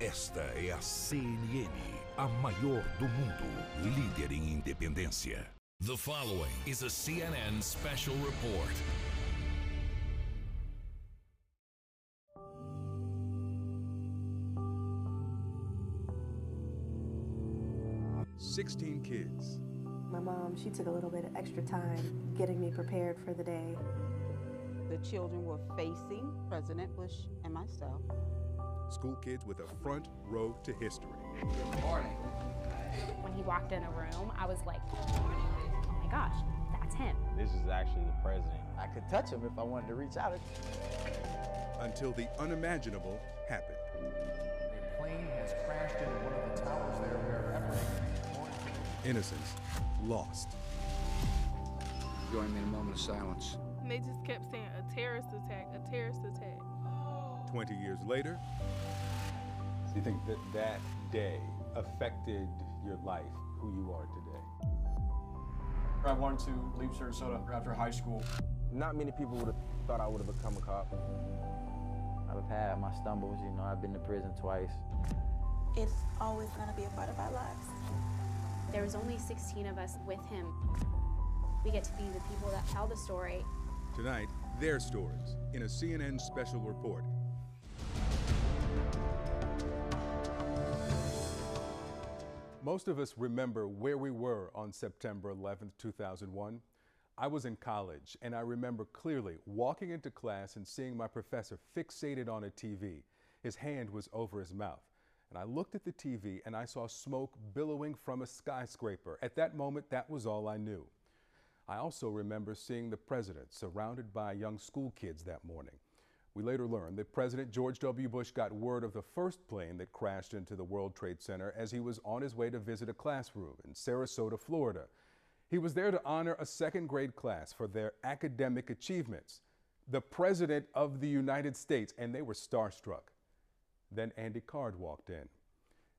Esta é a CNN, a maior do mundo, líder em independência. The following is a CNN special report. "16 kids. My mom, she took a little bit of extra time getting me prepared for the day. The children were facing President Bush and myself. School kids with a front row to history. Good morning. When he walked in a room, I was like, oh my gosh, that's him. This is actually the president. I could touch him if I wanted to reach out. Until the unimaginable happened. A plane has crashed into one of the towers there where Innocence lost. Join me in a moment of silence. And they just kept saying, a terrorist attack, a terrorist attack. 20 years later. Do you think that that day affected your life, who you are today? I wanted to leave Sarasota after high school. Not many people would have thought I would have become a cop. I've had my stumbles, you know, I've been to prison twice. It's always gonna be a part of our lives. There was only 16 of us with him. We get to be the people that tell the story. Tonight, their stories in a CNN special report. Most of us remember where we were on September 11th, 2001. I was in college, and I remember clearly walking into class and seeing my professor fixated on a TV. His hand was over his mouth. And I looked at the TV and I saw smoke billowing from a skyscraper. At that moment, that was all I knew. I also remember seeing the president surrounded by young school kids that morning. We later learned that President George W. Bush got word of the first plane that crashed into the World Trade Center as he was on his way to visit a classroom in Sarasota, Florida. He was there to honor a second grade class for their academic achievements. The President of the United States, and they were starstruck. Then Andy Card walked in,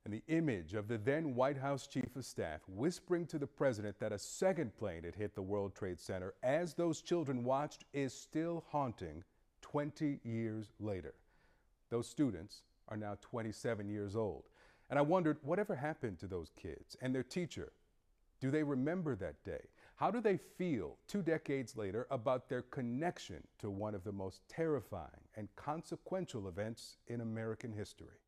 and the image of the then White House Chief of Staff whispering to the president that a second plane had hit the World Trade Center as those children watched is still haunting 20 years later. Those students are now 27 years old, and I wondered whatever happened to those kids and their teacher. Do they remember that day? How do they feel 2 decades later about their connection to one of the most terrifying and consequential events in American history?